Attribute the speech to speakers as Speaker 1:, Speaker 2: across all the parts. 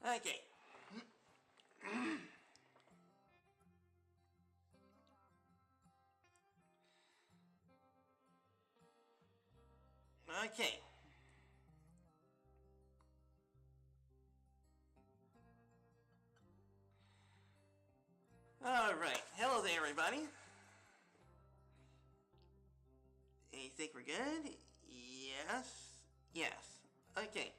Speaker 1: Okay. Okay. Alright, hello there everybody. You think we're good? Yes. Yes. Okay.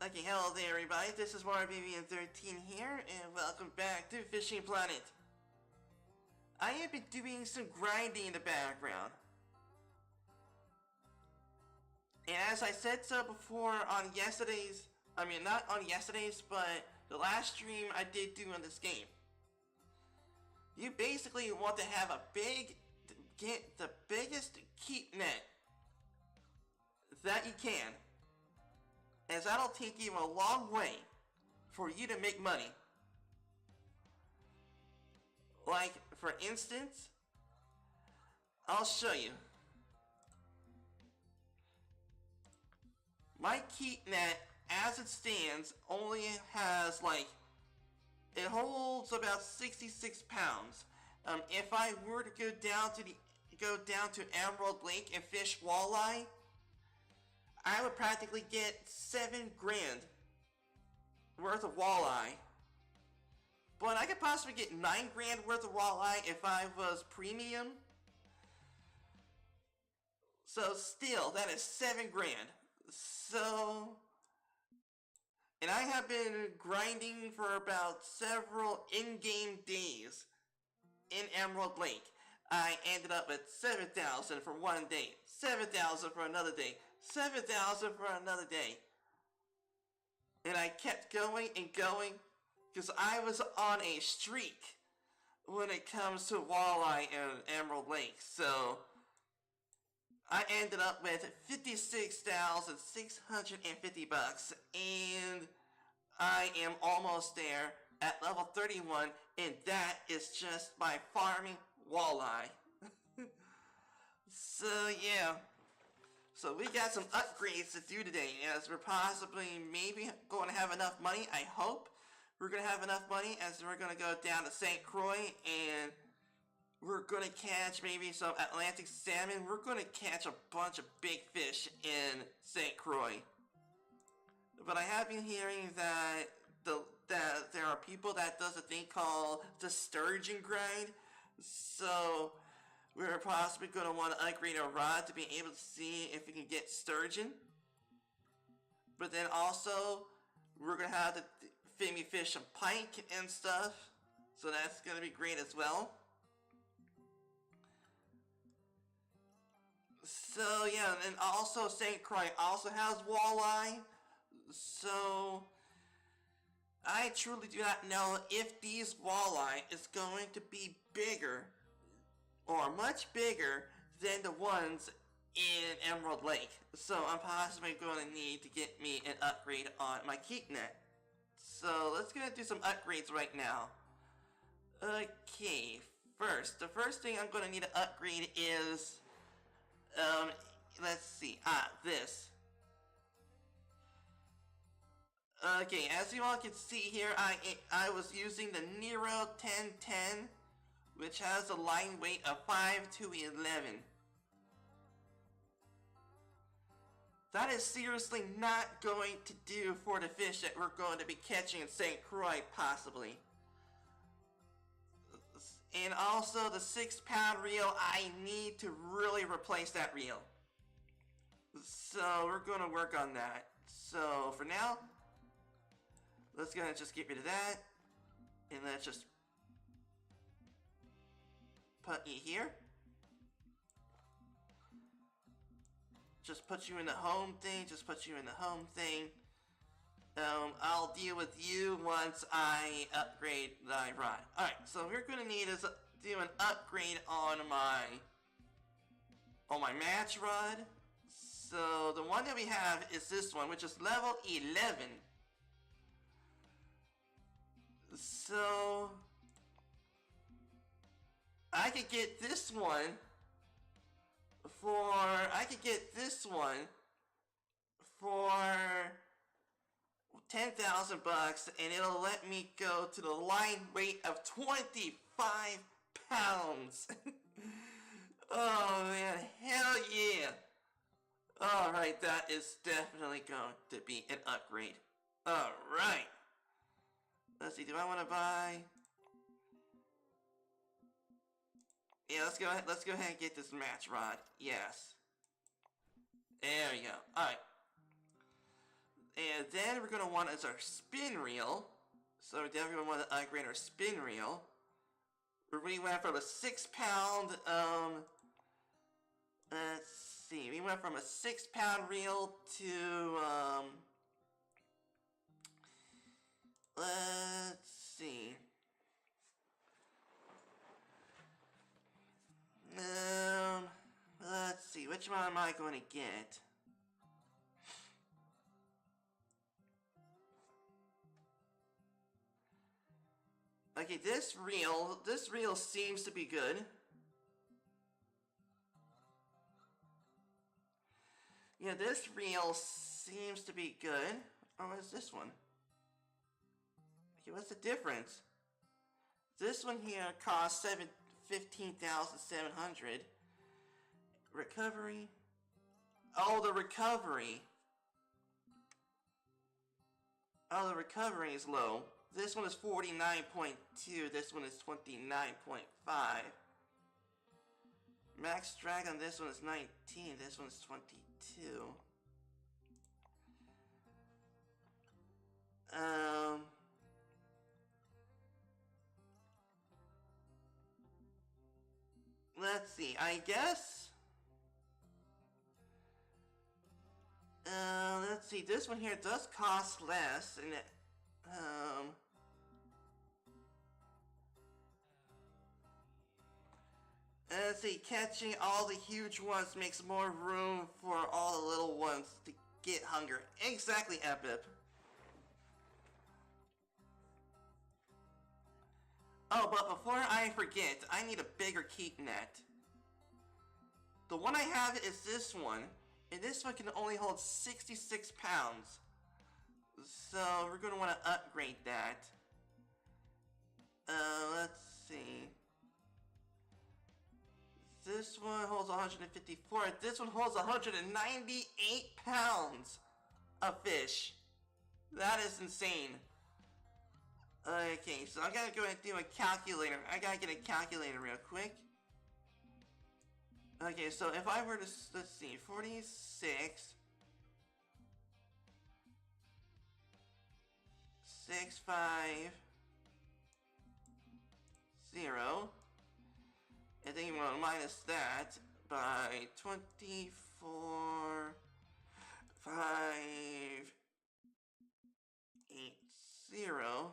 Speaker 1: Okay, hello there everybody. This is WarBaby13 here, and welcome back to Fishing Planet. I have been doing some grinding in the background. And as I said so before on yesterday's, not on yesterday's, but the last stream I did do on this game. You basically want to have get the biggest keep net that you can, as that'll take you a long way for you to make money. Like, for instance, I'll show you. My keep net, as it stands, only has it holds about 66 pounds. If I were to go down to Emerald Lake and fish walleye, I would practically get 7 grand worth of walleye. But I could possibly get 9 grand worth of walleye if I was premium. So still, that is 7 grand. So, and I have been grinding for about several in-game days in Emerald Lake. I ended up at 7,000 for one day, 7,000 for another day, 7,000 for another day. And I kept going and going because I was on a streak when it comes to walleye in Emerald Lake. So I ended up with 56,650 bucks, and I am almost there at level 31, and that is just by farming walleye. So yeah, so we got some upgrades to do today, as we're possibly maybe going to have enough money. I hope we're going to have enough money, as we're going to go down to St. Croix, and we're going to catch maybe some Atlantic salmon. We're going to catch a bunch of big fish in St. Croix. But I have been hearing that there are people that does a thing called the sturgeon grind. So we're possibly going to want to upgrade our rod to be able to see if we can get sturgeon. But then also, we're going to have to maybe fish some pike and stuff. So that's going to be great as well. So yeah, and also St. Croix also has walleye. So I truly do not know if these walleye is going to be bigger or much bigger than the ones in Emerald Lake. So I'm possibly going to need to get me an upgrade on my keep net. So let's go do some upgrades right now. Okay, the first thing I'm going to need to upgrade is let's see, this. Okay, as you all can see here, I was using the Nero 1010, which has a line weight of 5 to 11. That is seriously not going to do for the fish that we're going to be catching in St. Croix, possibly. And also the 6-pound reel, I need to really replace that reel. So we're going to work on that. So for now, let's go ahead and just get rid of that. And let's just put you here. Just put you in the home thing. I'll deal with you once I upgrade my rod. Alright, so we're going to need is do an upgrade on my match rod. So the one that we have is this one, which is level 11. So I could get this one I could get this one for 10,000 bucks, and it'll let me go to the line weight of 25 pounds. Oh man, hell yeah. Alright, that is definitely going to be an upgrade. Alright. Let's see, do I want to buy? Yeah, let's go ahead and get this match rod. Yes. There we go. Alright. And then we're going to want is our spin reel. So we're definitely going to want to upgrade our spin reel. We went from a 6-pound, let's see, we went from a 6-pound reel to, let's see. Let's see, which one am I going to get? Okay, this reel seems to be good. Yeah, this reel seems to be good. Or what is this one? Okay, what's the difference? This one here costs 15,700. Recovery. Oh, the recovery. Oh, the recovery is low. This one is 49.2. This one is 29.5. Max drag on this one is 19. This one is 22. Let's see. I guess. Let's see. This one here does cost less, and it. Let's see, catching all the huge ones makes more room for all the little ones to get hunger. Exactly, Epip. Oh, but before I forget, I need a bigger keepnet. The one I have is this one, and this one can only hold 66 pounds. So we're going to want to upgrade that. Let's see. This one holds 154. This one holds 198 pounds of fish. That is insane. Okay, so I gotta go ahead and do a calculator. I gotta get a calculator real quick. Okay, so if I were to, let's see, 46, 6, 5, 0, and then you want to minus that by 24, 5, 8, 0,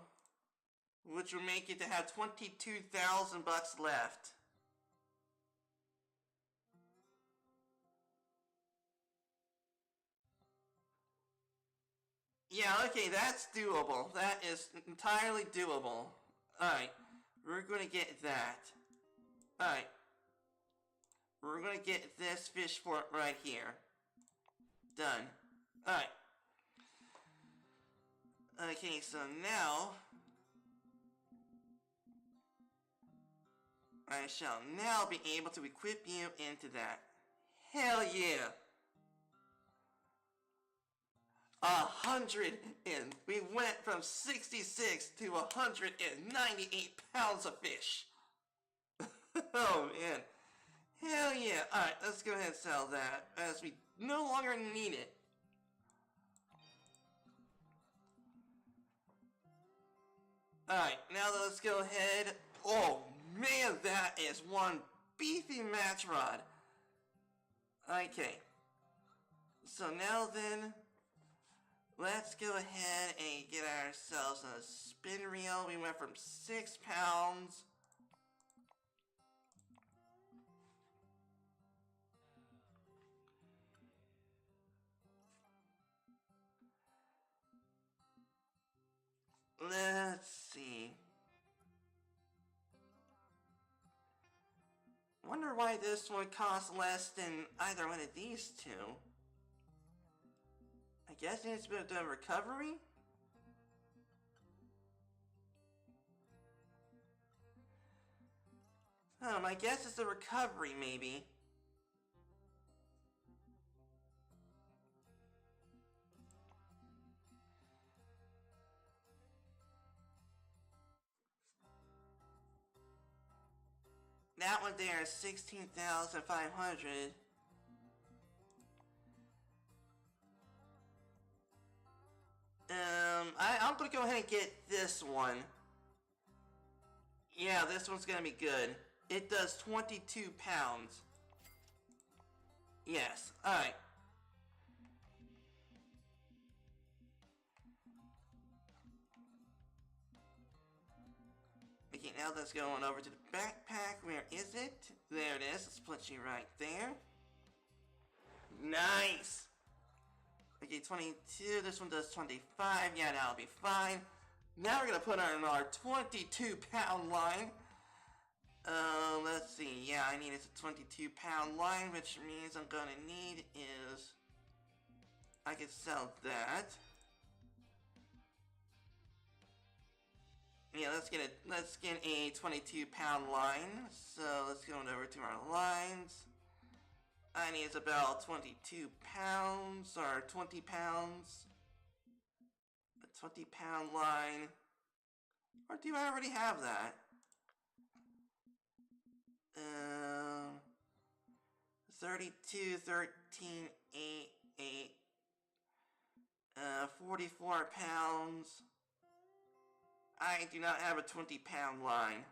Speaker 1: which will make it to have 22,000 bucks left. Yeah, okay, that's doable. That is entirely doable. Alright, we're gonna get that. Alright. We're gonna get this fish for it right here. Done. Alright. Okay, so now I shall now be able to equip you into that. Hell yeah! 100 and we went from 66 to 198 pounds of fish. Oh man. Hell yeah. Alright, let's go ahead and sell that as we no longer need it. Alright, now let's go ahead. Oh man, that is one beefy match rod. Okay. So now then, let's go ahead and get ourselves a spin reel. We went from 6 pounds. Let's see. Wonder wonder why this one costs less than either one of these two. I guess it's a bit of the recovery? I guess it's the recovery, maybe. That one there is 16,500. I'm gonna go ahead and get this one. Yeah, this one's gonna be good. It does 22 pounds. Yes, alright. Okay, now let's go on over to the backpack. Where is it? There it is. Let's put you right there. Nice! Okay, 22. This one does 25. Yeah, that'll be fine. Now we're gonna put on our 22-pound line. Let's see. Yeah, I need a 22-pound line, which means I'm gonna need is I could sell that. Yeah, let's get a 22-pound line. So let's go over to our lines. I need about 22 pounds or 20 pounds. A 20-pound line. Or do I already have that? 32, 13, 8, 8. 44 pounds. I do not have a 20-pound line.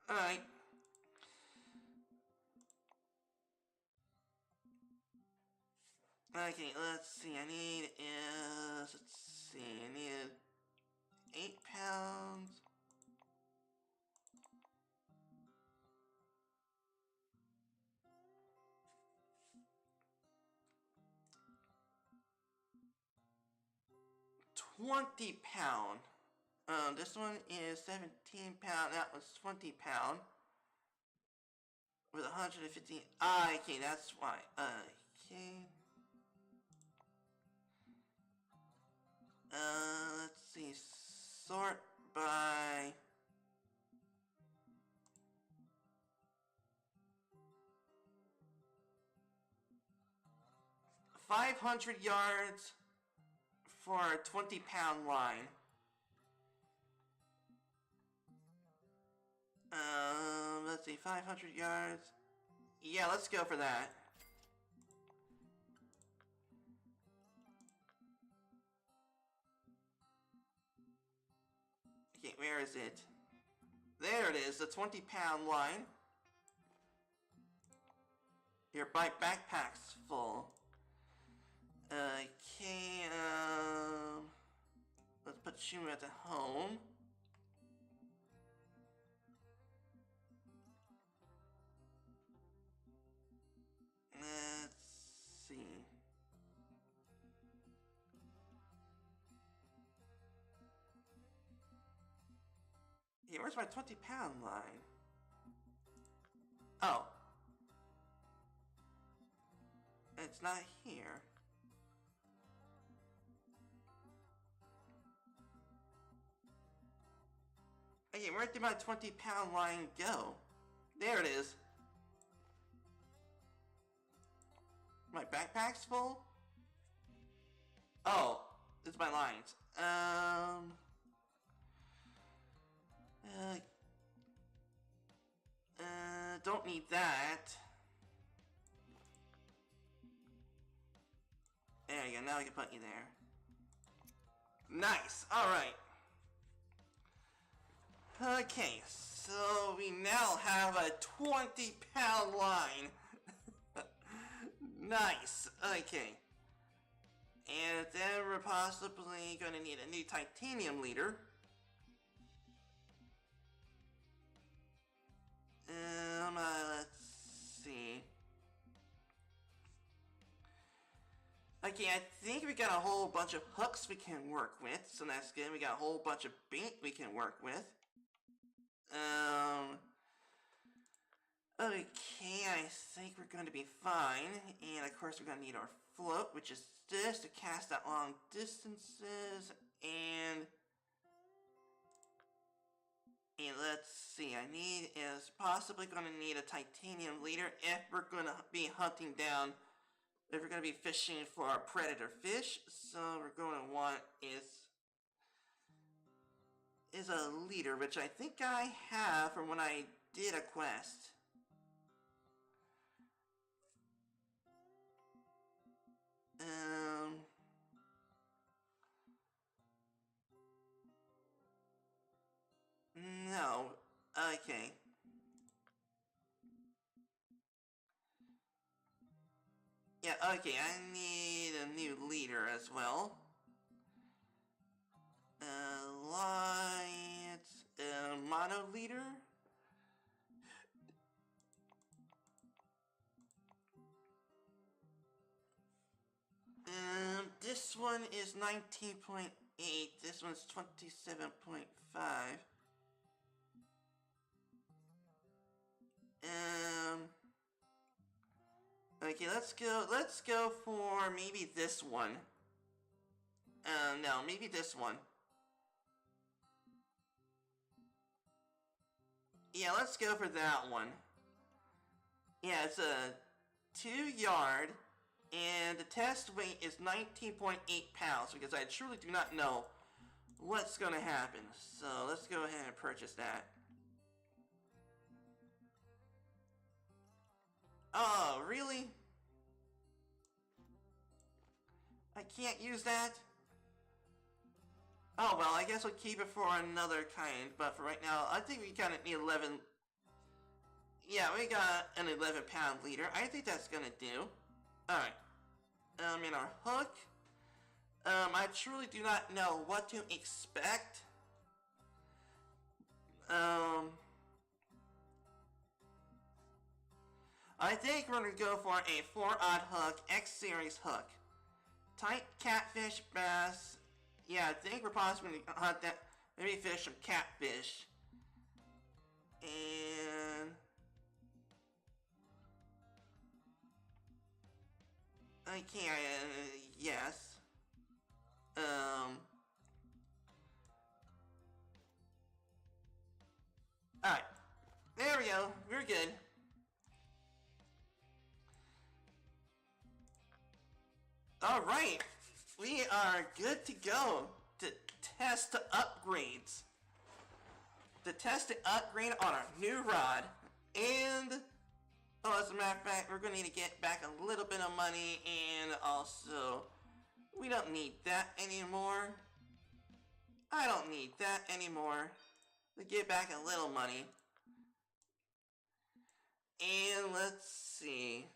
Speaker 1: Alright. Okay, let's see. I need I need 8 pounds. £20. This one is 17 pound. That was 20 pound. With 115. Okay, that's why. Okay. Let's see. Sort by. $500 yards for a 20-pound line. Let's see, 500 yards. Yeah, let's go for that. Okay, where is it? There it is, the 20-pound line. Your backpack's full. Okay, let's put you at the home. Let's see. Yeah, where's my 20-pound line? Oh. It's not here. Okay, where did my 20-pound line go? There it is. My backpack's full? Oh, it's my lines. Don't need that. There you go, now I can put you there. Nice, alright. Okay, so we now have a 20-pound line. Nice, okay. And then we're possibly going to need a new titanium leader. Let's see. Okay, I think we got a whole bunch of hooks we can work with, so that's good. We got a whole bunch of bait we can work with. Okay, I think we're going to be fine. And of course we're going to need our float, which is this to cast at long distances. And let's see, is possibly going to need a titanium leader if we're going to be hunting down, if we're going to be fishing for our predator fish. So we're going to want is a leader, which I think I have from when I did a quest. No. Okay. Yeah, okay, I need a new leader as well. Alliance, mono leader? This one is 19.8, this one's 27.5. Okay, let's go for maybe this one. No, maybe this one. Yeah, let's go for that one. Yeah, it's a 2-yard, and the test weight is 19.8 pounds, because I truly do not know what's gonna happen. So let's go ahead and purchase that. Oh, really? I can't use that? Oh, well, I guess we'll keep it for another kind, but for right now, I think we kind of need 11... Yeah, we got an 11-pound leader. I think that's gonna do. Alright. In our hook, I truly do not know what to expect. I think we're gonna go for a 4-odd hook, X-Series hook. Tight catfish, bass. Yeah, I think we're possibly gonna hunt that. Maybe fish some catfish. And okay, yes. Alright. There we go. We're good. Alright. We are good to go to test the upgrades. To test the upgrade on our new rod. And oh, as a matter of fact, we're going to need to get back a little bit of money, and also, we don't need that anymore. I don't need that anymore. To get back a little money. And let's see.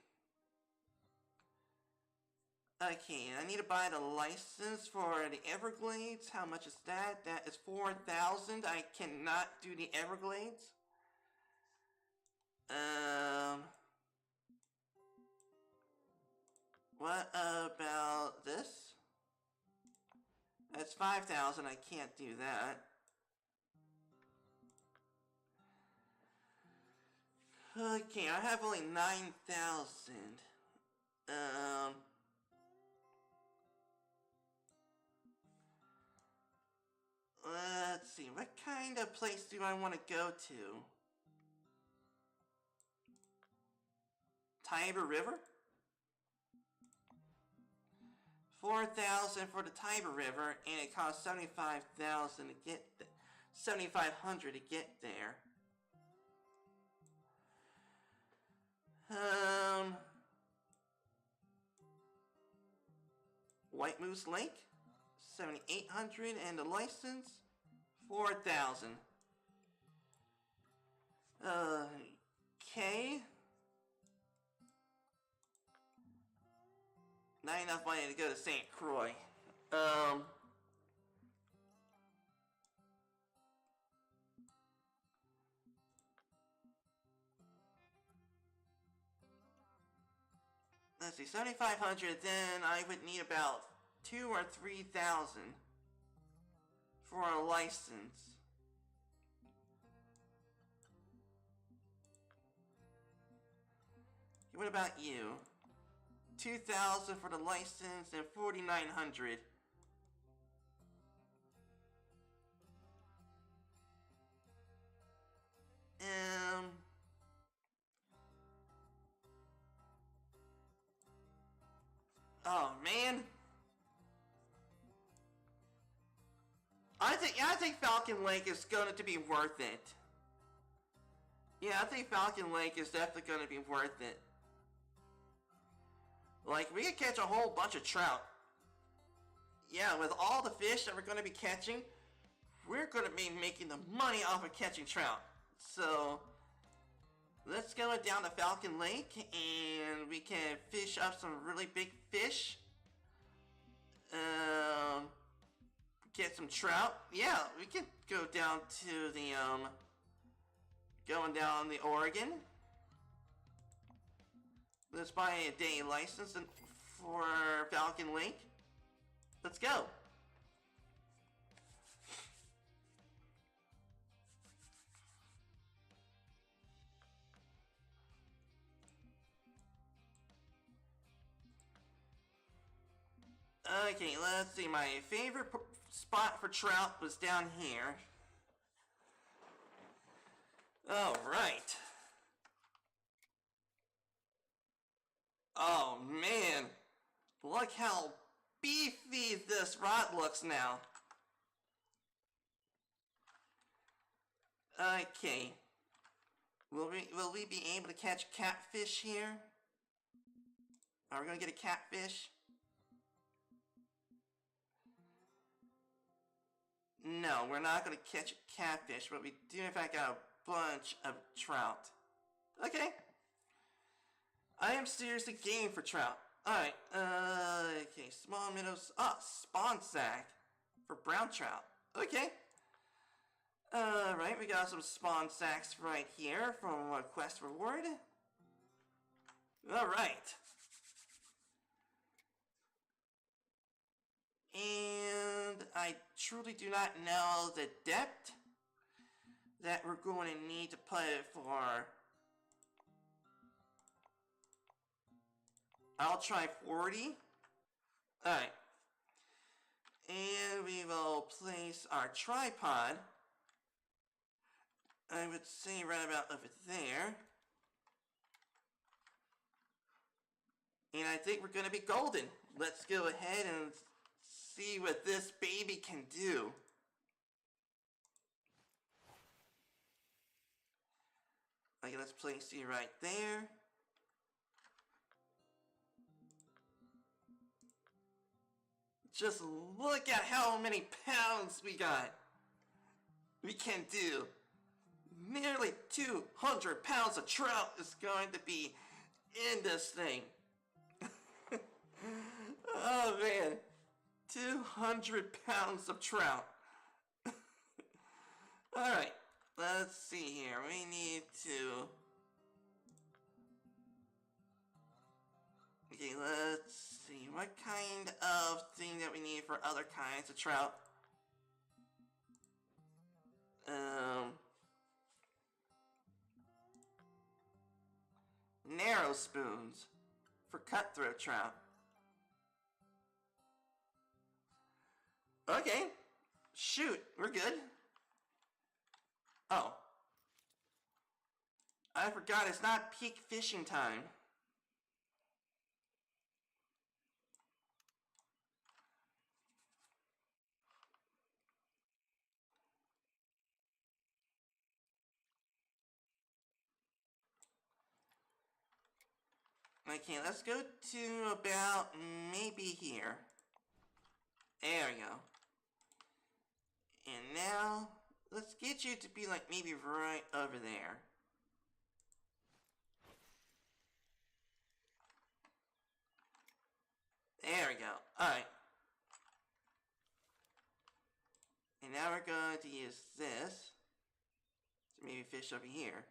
Speaker 1: Okay, I need to buy the license for the Everglades. How much is that? That is 4,000. I cannot do the Everglades. What about this? That's 5,000. I can't do that. Okay, I have only 9,000. Let's see, what kind of place do I want to go to? Tiber River? 4,000 for the Tiber River, and it costs 75,000 to get 7,500 to get there. White Moose Lake, 7,800, and the license, 4,000. Okay. Not enough money to go to St. Croix. Let's see, 7,500, then I would need about 2,000 or 3,000 for a license. what about you? 2,000 for the license and 4,900. Oh man. I think Falcon Lake is going to be worth it. Yeah, I think Falcon Lake is definitely going to be worth it. Like, we could catch a whole bunch of trout. Yeah, with all the fish that we're going to be catching, we're going to be making the money off of catching trout. So, let's go down to Falcon Lake and we can fish up some really big fish. Get some trout. Yeah, we can go down to the, going down the Oregon. Let's buy a day license for Falcon Lake. Let's go. Okay, let's see. My favorite spot for trout was down here. Alright. Oh man. Look how beefy this rod looks now. Okay. Will we be able to catch catfish here? Are we gonna get a catfish? No, we're not going to catch a catfish, but we do in fact got a bunch of trout. Okay. I am seriously game for trout. Alright, okay, small minnows. Spawn sack for brown trout. Okay. Alright, we got some spawn sacks right here from Quest Reward. Alright. And I truly do not know the depth that we're going to need to put it for. I'll try 40. Alright. And we will place our tripod, I would say right about over there. And I think we're going to be golden. Let's go ahead and see what this baby can do. Okay, let's place you right there. Just look at how many pounds we got. We can do. Nearly 200 pounds of trout is going to be in this thing. Oh man. 200 pounds of trout. Alright, let's see here. We need to... Okay, let's see. What kind of thing that we need for other kinds of trout? Narrow spoons for cutthroat trout. Okay. Shoot, we're good. Oh. I forgot, it's not peak fishing time. Okay, let's go to about maybe here. There we go. And now, let's get you to be like maybe right over there. There we go. Alright. And now we're going to use this to maybe fish over here.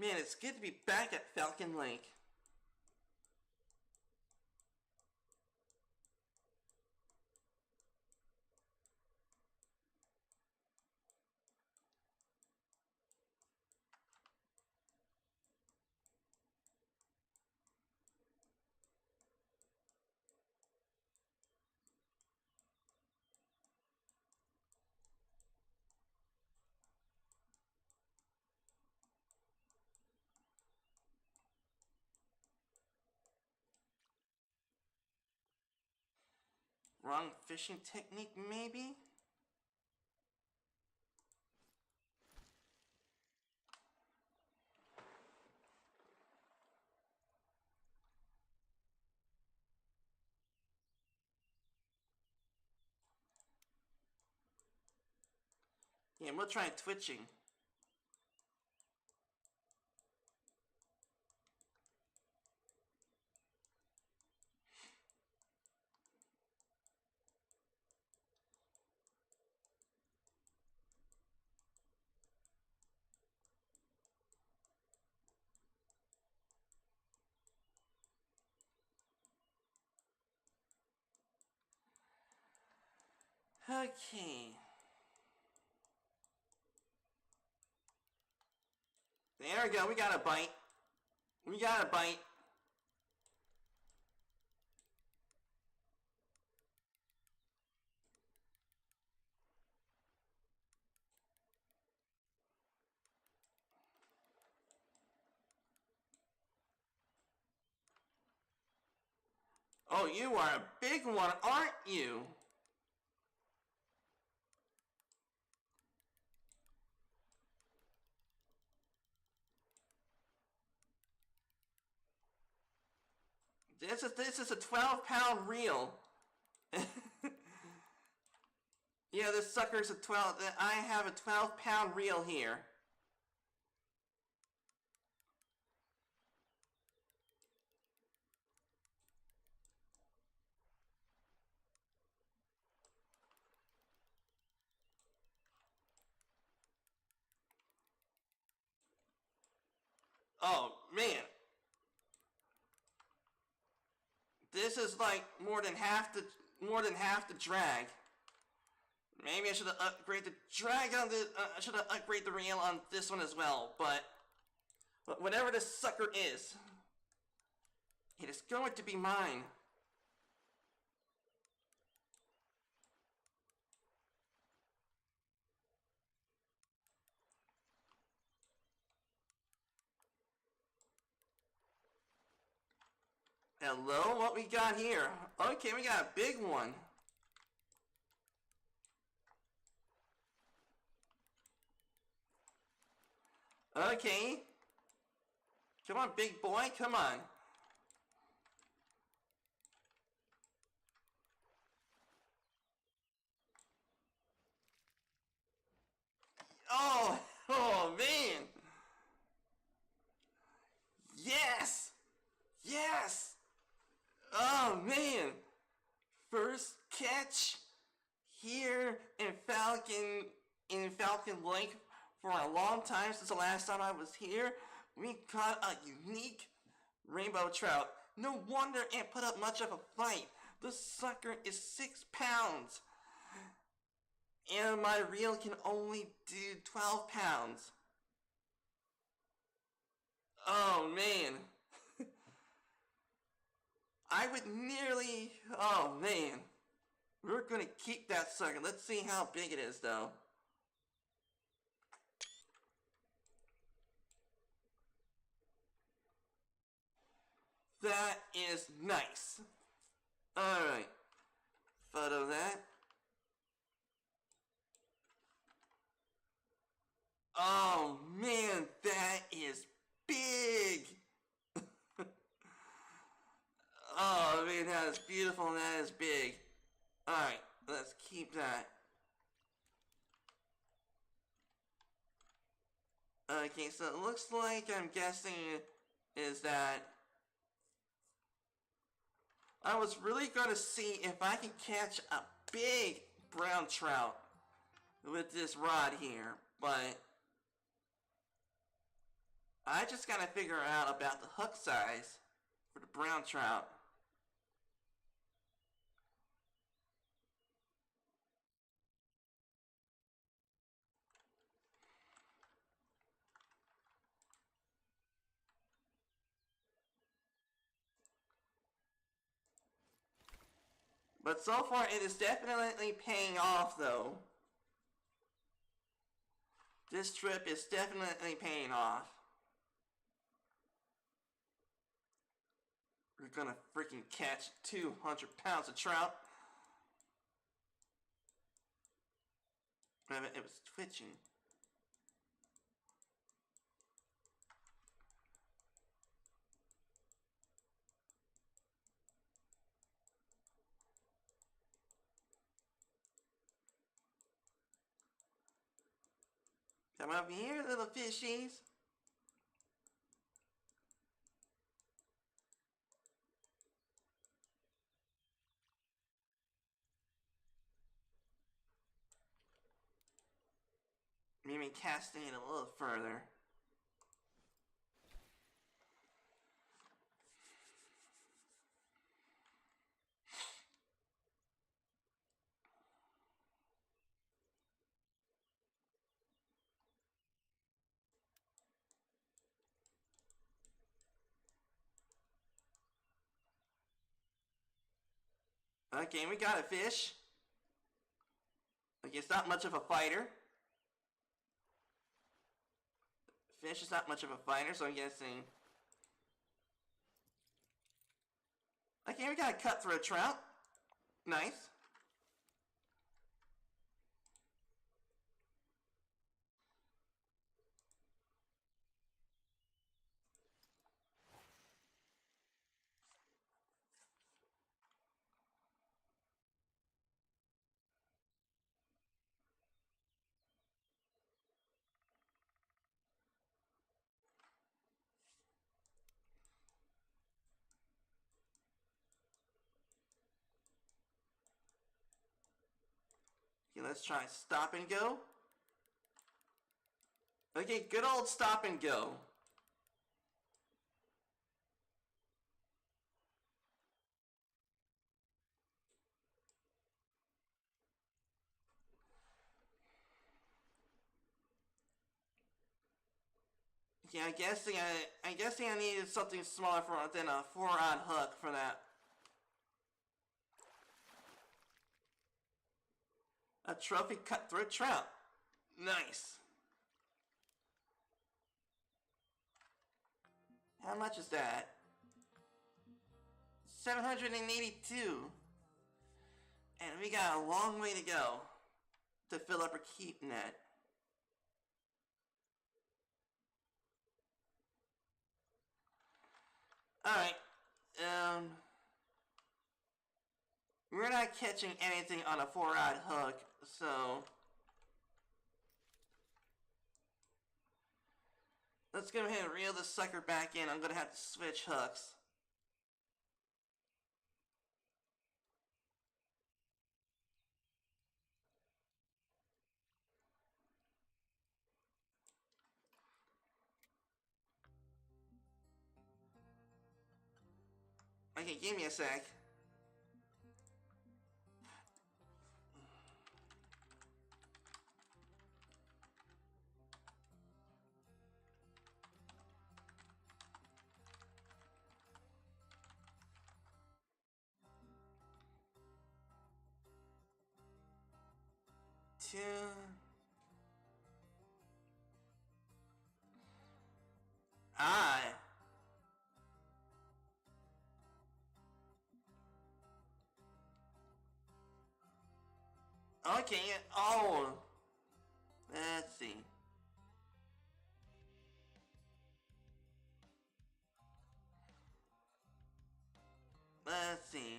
Speaker 1: Man, it's good to be back at Falcon Lake. Wrong fishing technique, maybe? Yeah, we'll try twitching. Okay. There we go, we got a bite. We got a bite. Oh, you are a big one, aren't you? This is a 12-pound reel. Yeah, this sucker's a 12. I have a 12-pound reel here. Oh man, this is like more than half the drag. Maybe I should have upgraded the drag on the. I should have upgraded the reel on this one as well. But whatever this sucker is, it is going to be mine. Hello, what we got here? Okay, we got a big one. Okay. Come on, big boy, come on. Oh, oh man. Yes! Yes! Oh man! First catch here in Falcon Lake for a long time since the last time I was here. We caught a unique rainbow trout. No wonder it put up much of a fight. The sucker is 6 pounds. And my reel can only do 12 pounds. Oh man. I would nearly... Oh man. We're gonna keep that sucker. Let's see how big it is though. That is nice. Alright. Photo that. Oh man, that is big. Oh man, that is beautiful and that is big. Alright, let's keep that. Okay, so it looks like I'm guessing is that I was really gonna see if I can catch a big brown trout with this rod here, but I just gotta figure out about the hook size for the brown trout. But so far, it is definitely paying off, though. This trip is definitely paying off. We're gonna freaking catch 200 pounds of trout. It was twitching. Come up here, little fishies. Maybe casting it a little further. Okay, we got a fish. Okay, it's not much of a fighter. Fish is not much of a fighter, so I'm guessing. Okay, we got a cut for a trout. Nice. Okay, let's try stop and go. Okay, good old stop and go. Yeah, I guessing I needed something smaller than a 4-rod hook for that. A trophy cutthroat trout. Nice. How much is that? 782. And we got a long way to go to fill up our keep net. Alright. We're not catching anything on a 4-rod hook, so let's go ahead and reel this sucker back in. I'm gonna have to switch hooks. Okay, give me a sec. Two. I. Okay, oh. Let's see. Let's see.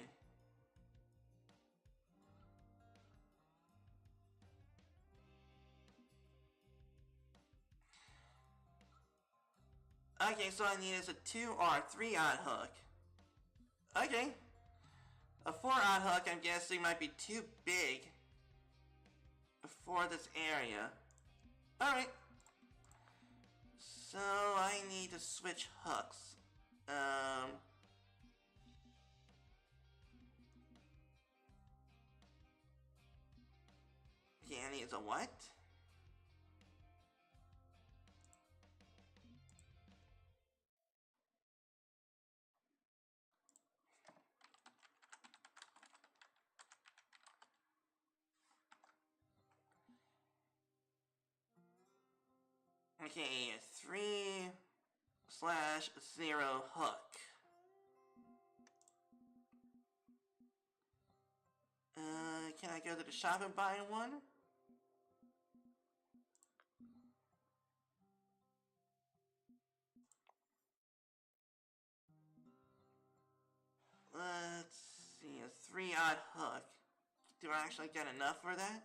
Speaker 1: Okay, so I need is a 2 or 3-odd hook. Okay. A 4-odd hook, I'm guessing, might be too big for this area. Alright. So I need to switch hooks. Okay, I need a what? Okay, 3/0 hook. Can I go to the shop and buy one? Let's see, a 3/0 hook. Do I actually get enough for that?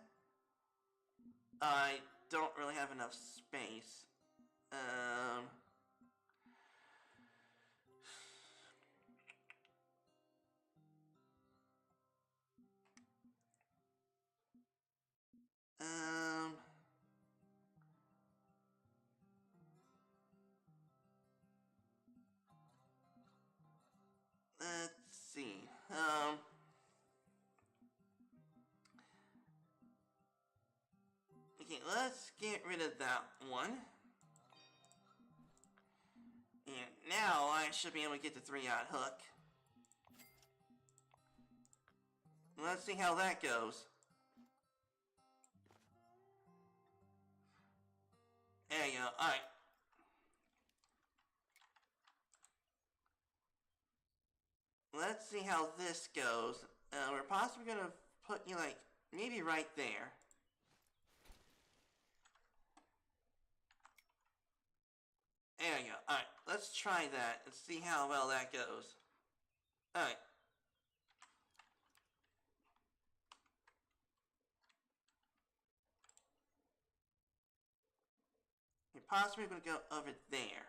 Speaker 1: I don't really have enough space. Um... Um... Let's see. Okay, let's get rid of that one. And now I should be able to get the 3/0 hook. Let's see how that goes. There you go. Alright. Let's see how this goes. We're possibly gonna put you like maybe right there. There you go. Alright, let's try that and see how well that goes. Alright. You're possibly gonna go over there.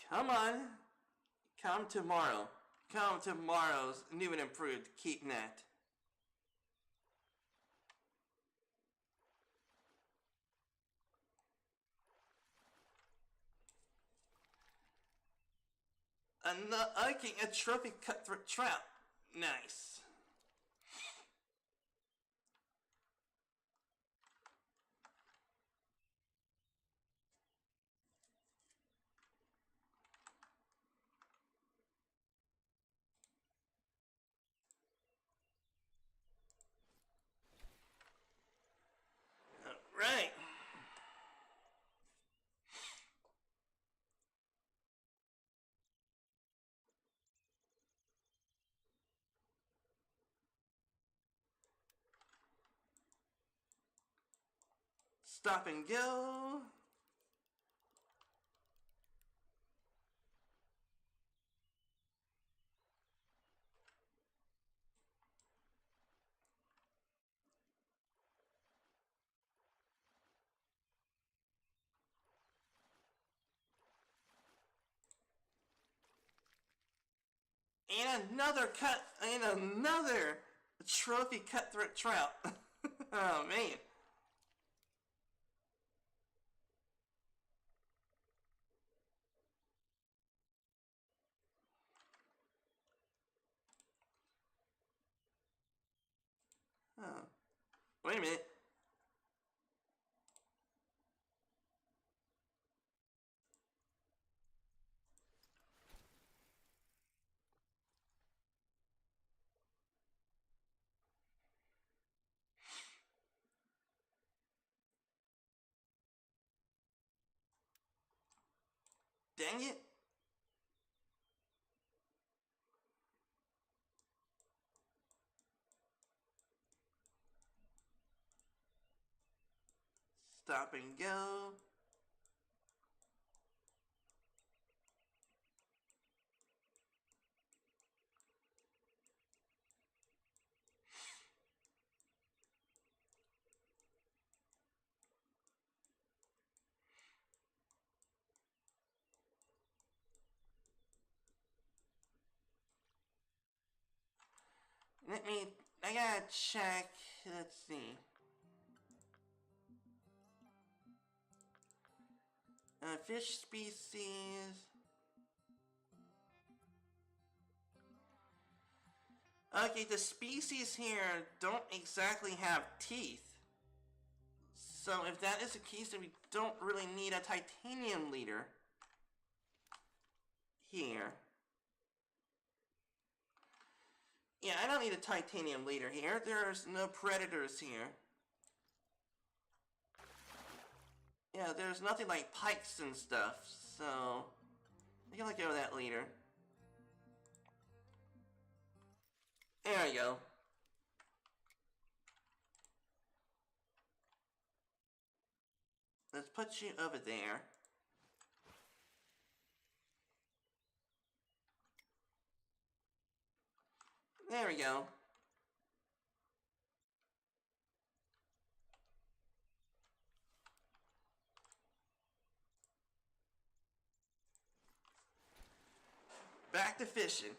Speaker 1: Come on. Come tomorrow. Come tomorrow's new and improved keepnet. Okay, a trophy cutthroat trout. Nice. Right. Stop and go. And another trophy cutthroat trout. Oh man. Oh. Wait a minute. Dang it. Stop and go. I gotta check, let's see. Fish species. Okay, the species here don't exactly have teeth. So if that is the case, then we don't really need a titanium leader here. Yeah, I don't need a titanium leader here. There's no predators here. Yeah, there's nothing like pikes and stuff, so I can let go of that leader. There we go. Let's put you over there. There we go. Back to fishing.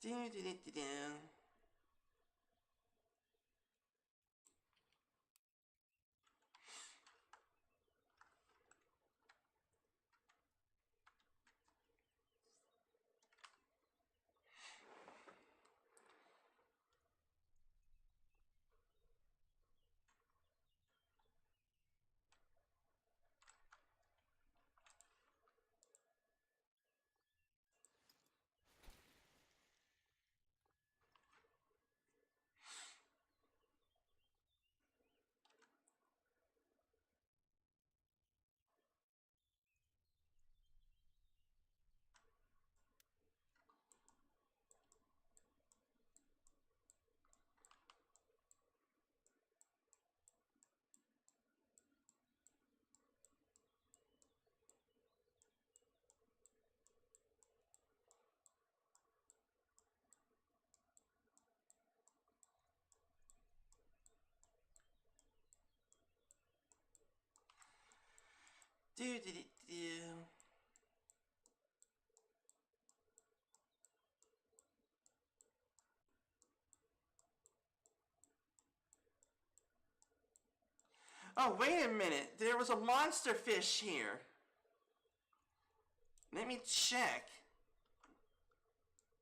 Speaker 1: Do do do do do. Do do do do. Oh, wait a minute. There was a monster fish here. Let me check.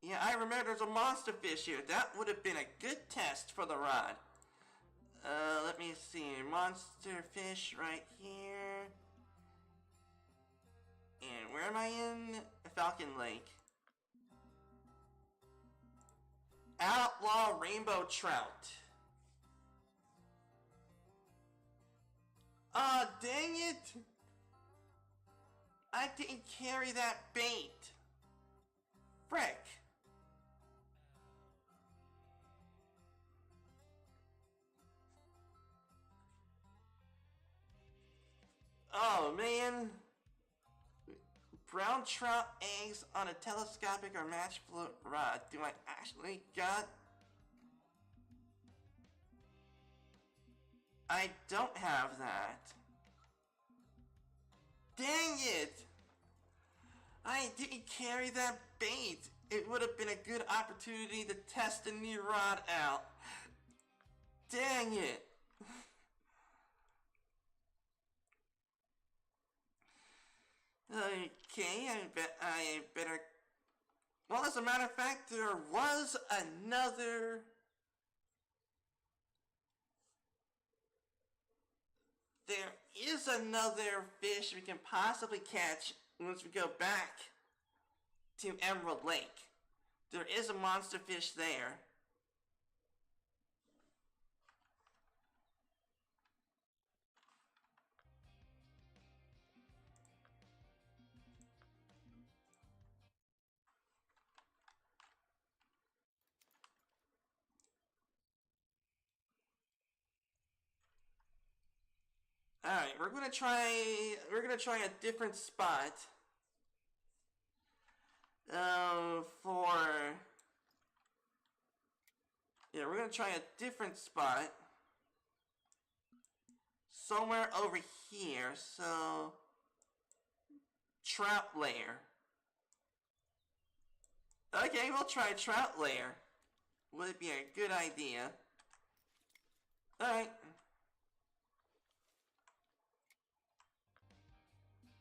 Speaker 1: Yeah, I remember there's a monster fish here. That would have been a good test for the rod. Let me see. Monster fish right here. And where am I in? Falcon Lake. Outlaw rainbow trout. Aw, dang it! I didn't carry that bait. Frick. Oh, man. Brown trout eggs on a telescopic or match float rod. Do I actually got... I don't have that. Dang it! I didn't carry that bait. It would have been a good opportunity to test the new rod out. Dang it. Okay, I better... Well, as a matter of fact, there was another... There is another fish we can possibly catch once we go back to Emerald Lake. There is a monster fish there. Alright, we're gonna try a different spot. We're gonna try a different spot. Somewhere over here, so... Trout lair. Okay, we'll try trout lair. Would it be a good idea? Alright.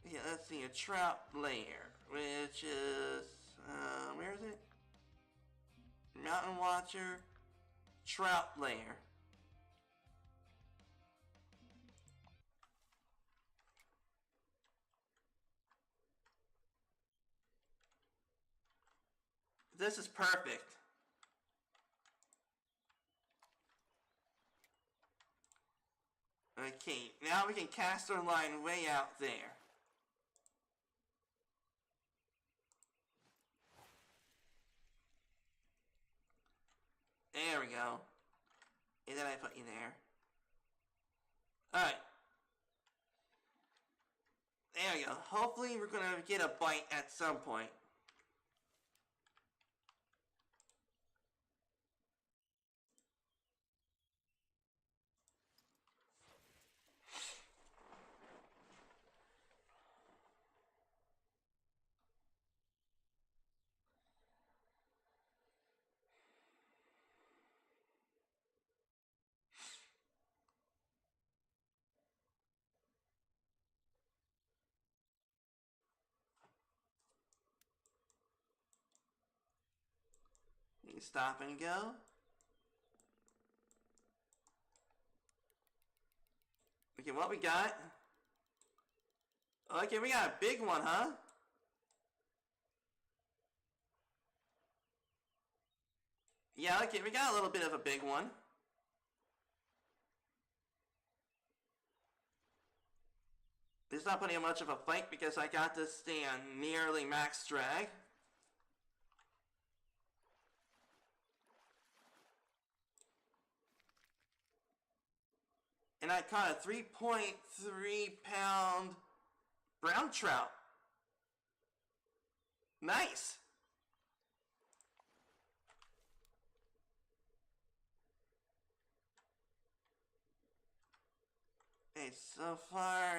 Speaker 1: Yeah, let's see, a trout lair, which is, where is it? Mountain Watcher, trout lair. This is perfect. Okay, now we can cast our line way out there. There we go. And then I put you there. Alright. There we go. Hopefully we're gonna get a bite at some point. You can stop and go. Okay, what we got? Okay, we got a big one, huh? Yeah, okay, we got a little bit of a big one. It's not putting much of a fight because I got this thing on nearly max drag. And I caught a 3.3 pound brown trout. Nice. Okay, so far...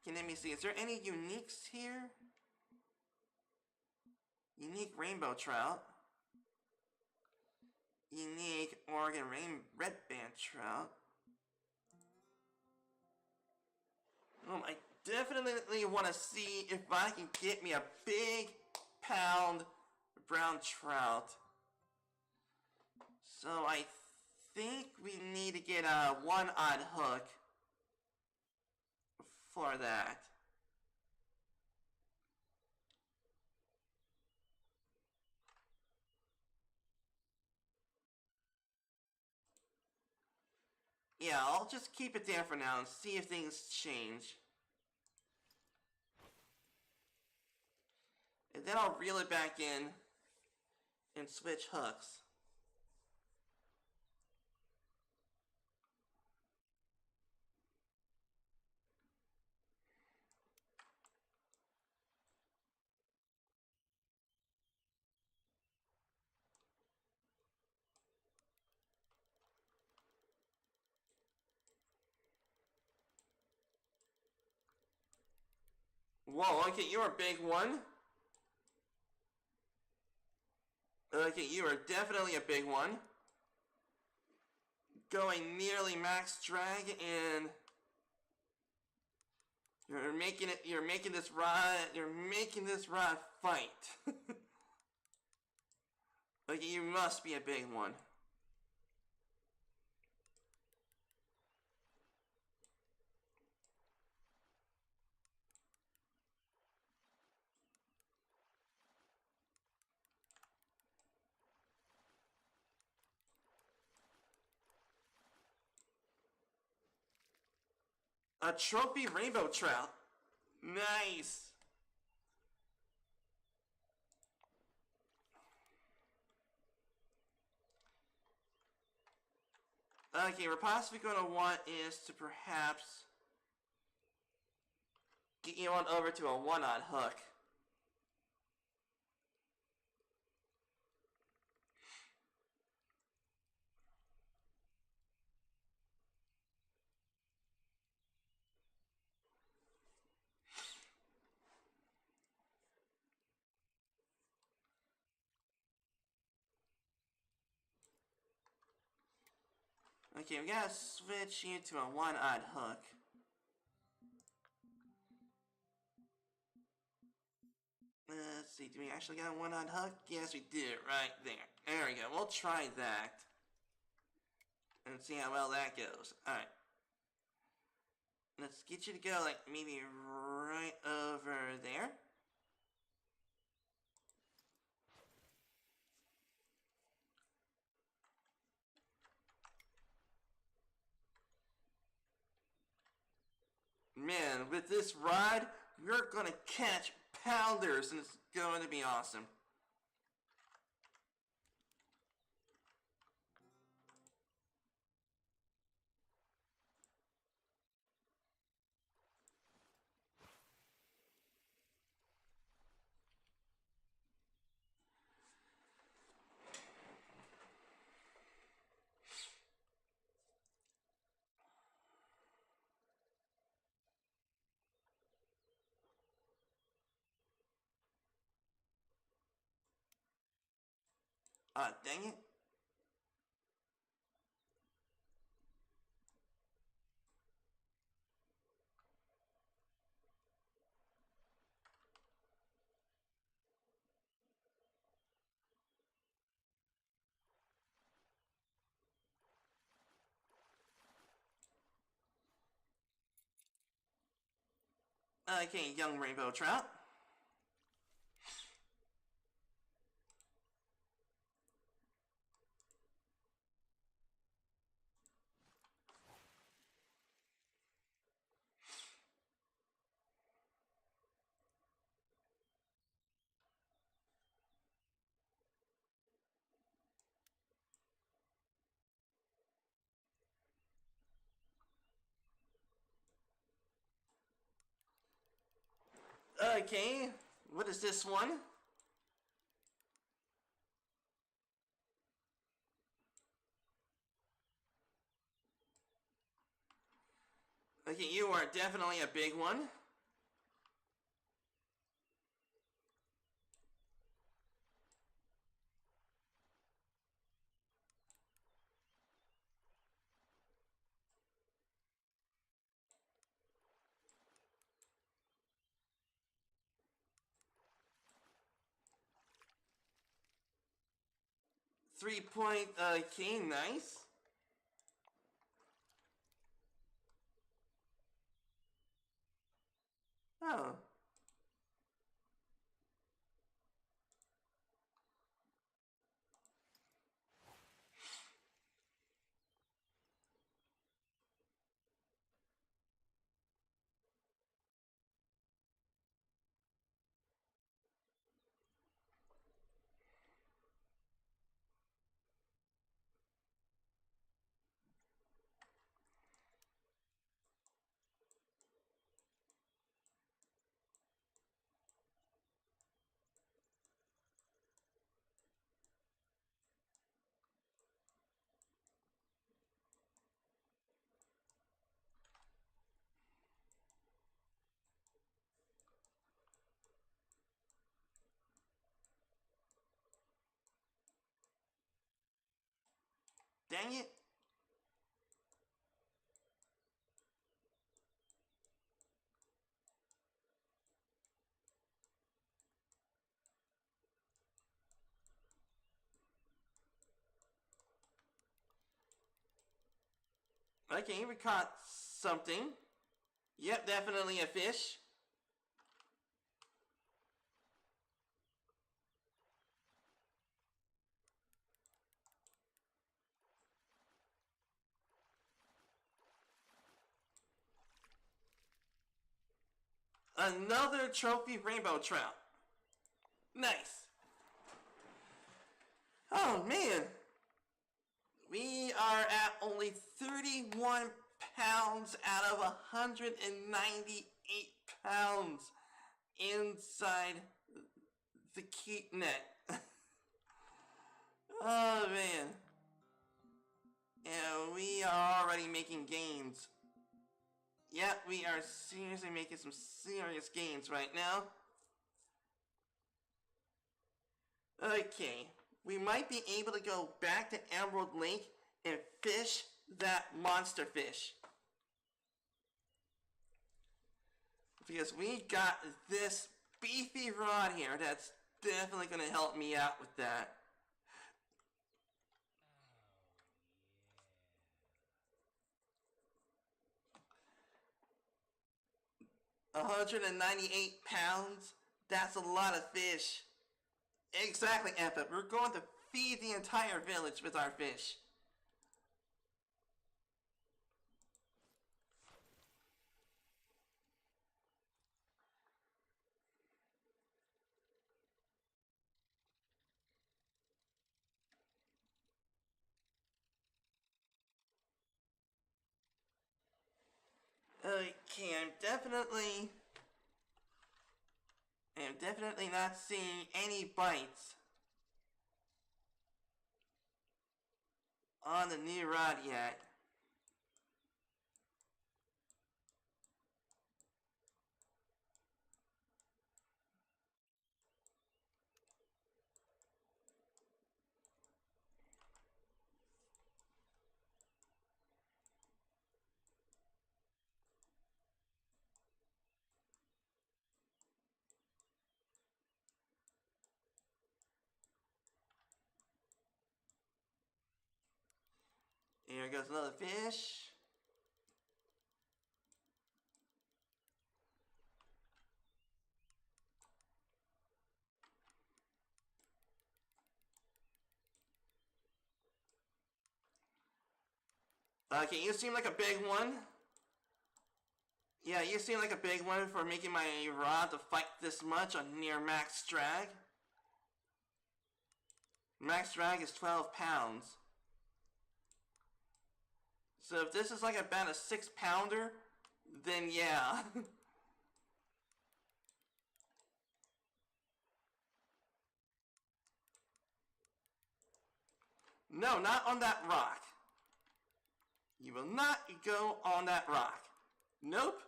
Speaker 1: Okay, let me see. Is there any uniques here? Unique rainbow trout. Unique Oregon red band trout. I definitely want to see if I can get me a big pound brown trout. So I think we need to get a 1-odd hook for that. Yeah, I'll just keep it there for now and see if things change. And then I'll reel it back in and switch hooks. Whoa, okay, you're a big one. Okay, you are definitely a big one. Going nearly max drag, and you're making this rod fight. Okay, you must be a big one. A trophy rainbow trout. Nice. Okay, we're possibly going to want is to perhaps get you on over to a one-on hook. Okay, we gotta switch you to a one-on hook. Let's see, do we actually got a one-on hook? Yes, we do, right there. There we go, we'll try that. And see how well that goes. Alright. Let's get you to go, like, maybe right over there. Man, with this rod, you're gonna catch pounders, and it's going to be awesome. Dang it. Okay, young rainbow trout. Okay, what is this one? Okay, you are definitely a big one. Three-point, okay, nice. Oh. Dang it. Okay, we caught something. Yep, definitely a fish. Another trophy rainbow trout. Nice. Oh, man. We are at only 31 pounds out of 198 pounds inside the keepnet. Oh man. And we are already making gains. Yep, we are seriously making some serious gains right now. Okay, we might be able to go back to Emerald Lake and fish that monster fish. Because we got this beefy rod here that's definitely going to help me out with that. 198 pounds? That's a lot of fish. Exactly, Epic. We're going to feed the entire village with our fish. Okay, I'm definitely not seeing any bites on the new rod yet. Here goes another fish. Okay, you seem like a big one. Yeah, you seem like a big one for making my rod to fight this much on near max drag. Max drag is 12 pounds. So if this is like about a 6-pounder, then yeah. No, not on that rock. You will not go on that rock. Nope.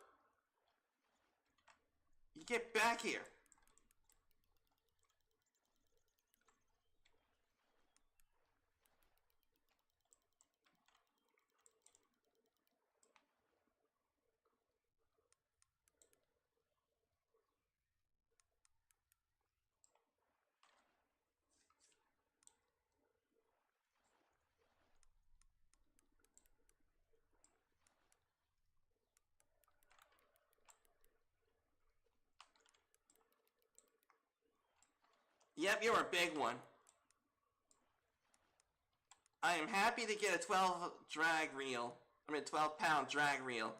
Speaker 1: You get back here. Yep, you're a big one. I am happy to get a 12 drag reel. 12-pound drag reel.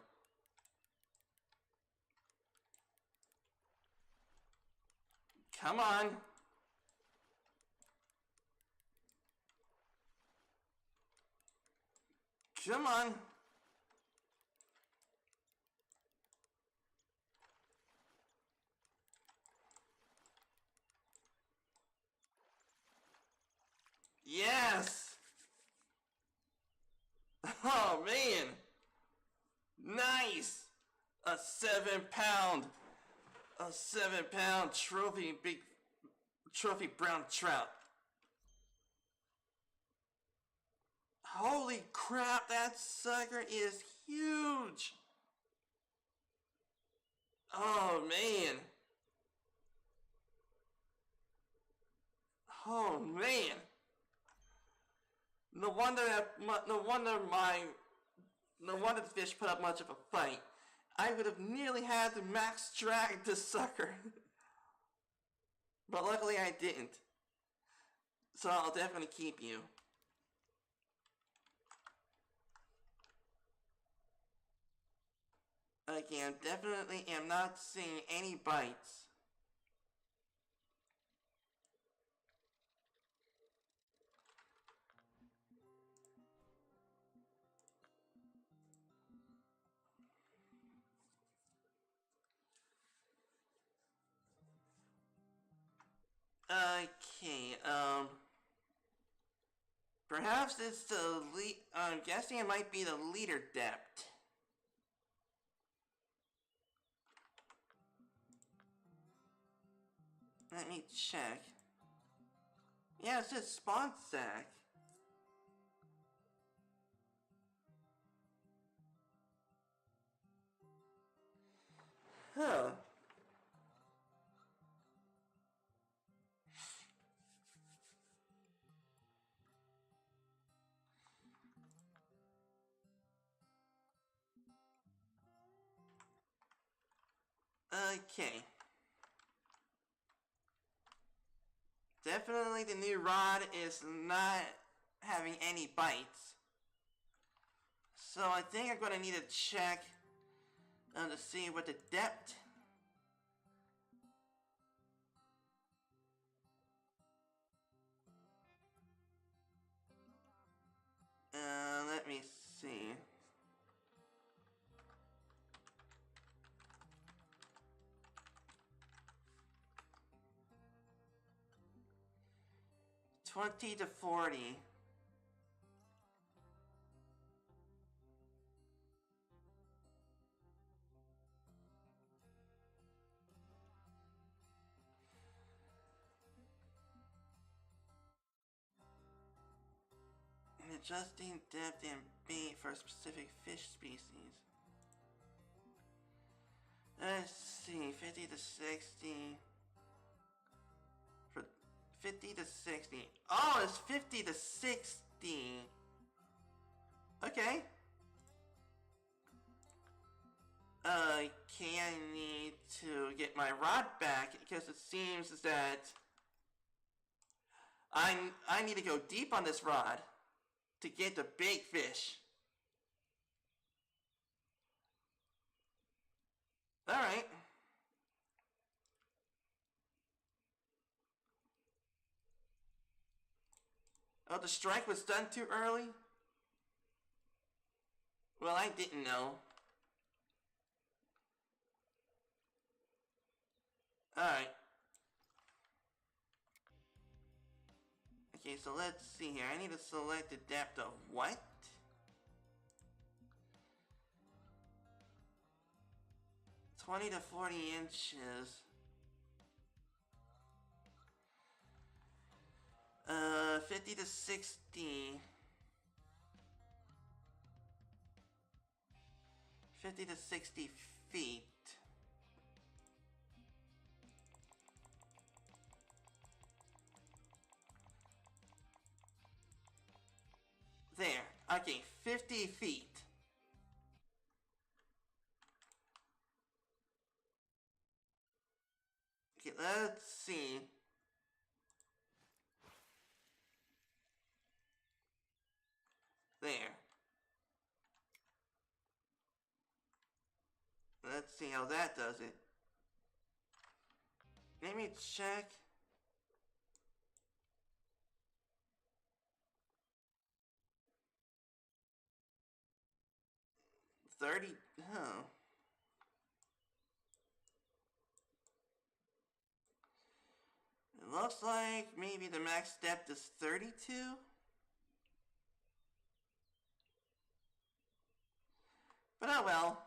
Speaker 1: Come on. Come on. Yes! Oh man! Nice! A 7-pound! A 7-pound trophy brown trout. Holy crap, that sucker is huge! Oh man! Oh man! No wonder the fish put up much of a fight. I would have nearly had to max drag this sucker. But luckily I didn't. So I'll definitely keep you. Again, definitely am not seeing any bites. Okay, perhaps it's the I'm guessing it might be the leader depth. Let me check. Yeah, it says spawn sack. Huh. Okay. Definitely the new rod is not having any bites. So I think I'm going to need to check to see what the depth. Let me see. $20 to $40. Adjusting depth and bait for a specific fish species. Let's see, 50 to 60. For 50 to 60. Oh, it's 50 to 60. Okay. Okay, I need to get my rod back because it seems that I need to go deep on this rod to get the big fish. Alright. Oh, the strike was done too early? Well, I didn't know. Alright. Okay, so let's see here. I need to select the depth of what? $20 to $40 inches. 50 to 60. 50 to 60 feet. There. Okay, 50 feet. Okay, let's see. There. Let's see how that does it. Let me check. $30. Oh. It looks like maybe the max depth is 32. But oh well.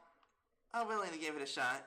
Speaker 1: I'm willing to give it a shot.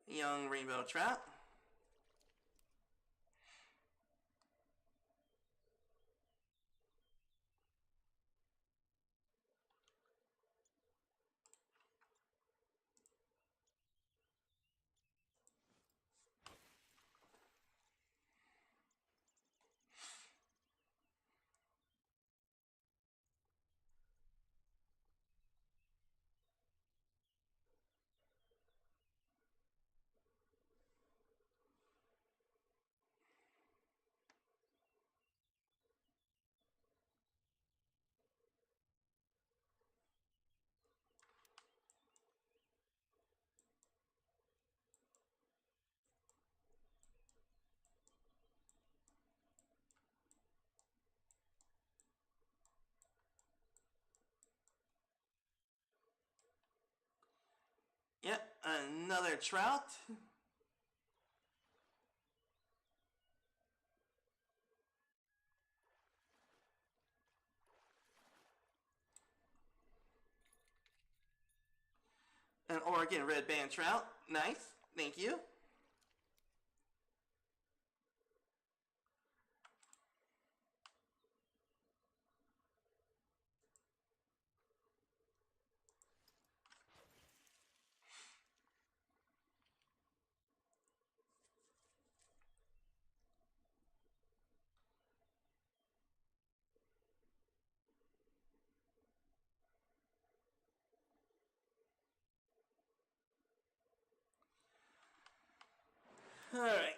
Speaker 1: Young rainbow trout. another trout. An Oregon red band trout. Nice. Thank you. Alright.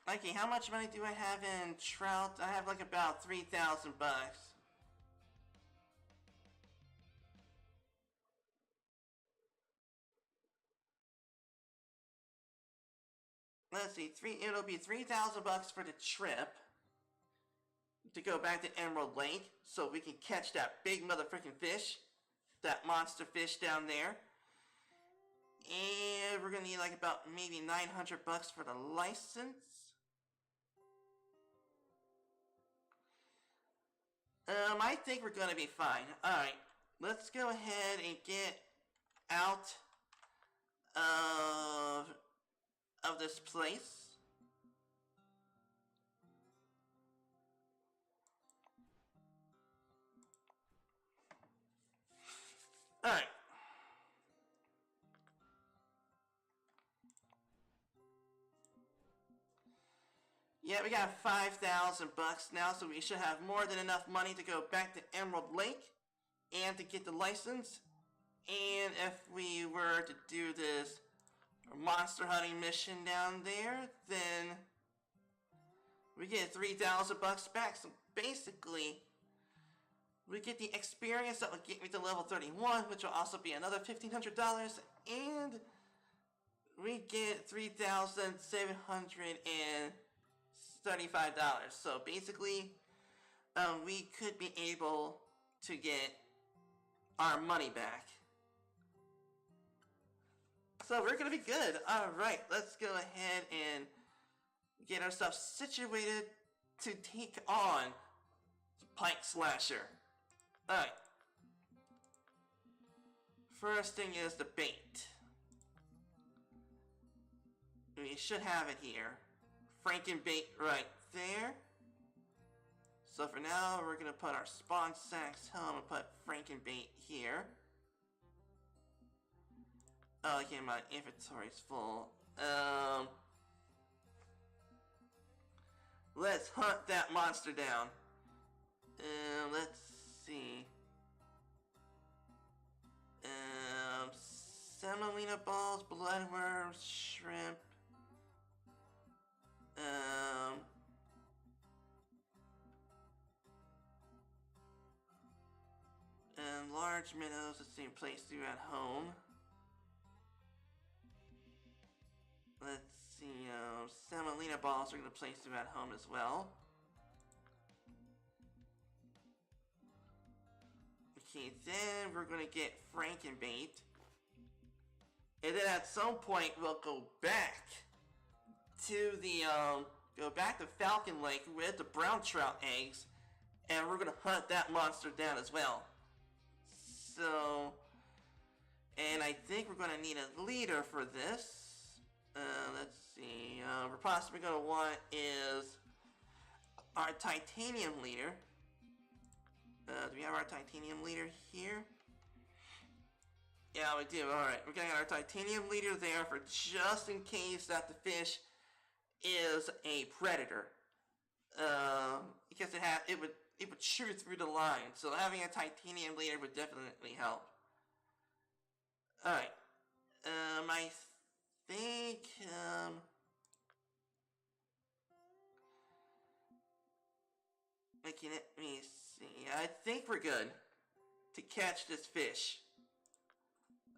Speaker 1: Okay, how much money do I have in trout? I have like about 3,000 bucks. Let's see, it'll be 3,000 bucks for the trip to go back to Emerald Lake so we can catch that big motherfucking fish, that monster fish down there. And we're gonna need like about maybe 900 bucks for the license. I think we're gonna be fine. Alright, let's go ahead and get out of this place. Alright. Yeah, we got 5,000 bucks now, so we should have more than enough money to go back to Emerald Lake and to get the license. And if we were to do this monster hunting mission down there, then we get 3,000 bucks back. So basically, we get the experience that will get me to level 31, which will also be another $1,500, and we get $3,735. So basically, we could be able to get our money back. So we're gonna be good. Alright, let's go ahead and get ourselves situated to take on Pike Slasher. Alright. First thing is the bait. We should have it here. Frankenbait right there. So for now, we're gonna put our spawn sacks home and put Frankenbait here. Oh, okay, my inventory's full. Let's hunt that monster down. Let's see. Semolina balls, bloodworms, shrimp. And large minnows, the same place to at home. Let's see, semolina balls are going to place you at home as well. Okay, then we're going to get Frankenbait. And then at some point we'll go back to the, go back to Falcon Lake with the brown trout eggs. And we're going to hunt that monster down as well. So, and I think we're going to need a leader for this. Let's see, we're possibly going to want is our titanium leader. Do we have our titanium leader here? Yeah, we do. Alright, we're getting our titanium leader there for just in case that the fish is a predator. Because it would chew through the line, so having a titanium leader would definitely help. Alright. I think, let me see. I think we're good to catch this fish.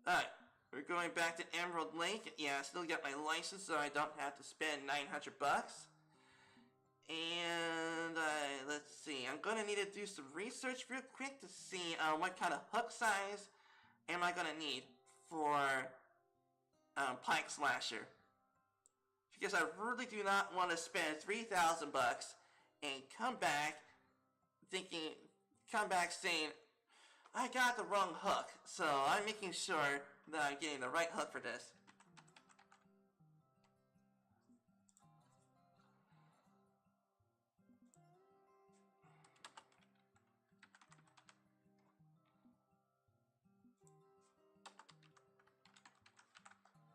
Speaker 1: Alright. We're going back to Emerald Lake. Yeah, I still got my license, so I don't have to spend 900 bucks. And, let's see. I'm gonna need to do some research real quick to see, what kind of hook size am I gonna need for, Pike Slasher. Because I really do not want to spend 3,000 bucks and come back saying, I got the wrong hook. So I'm making sure that I'm getting the right hook for this.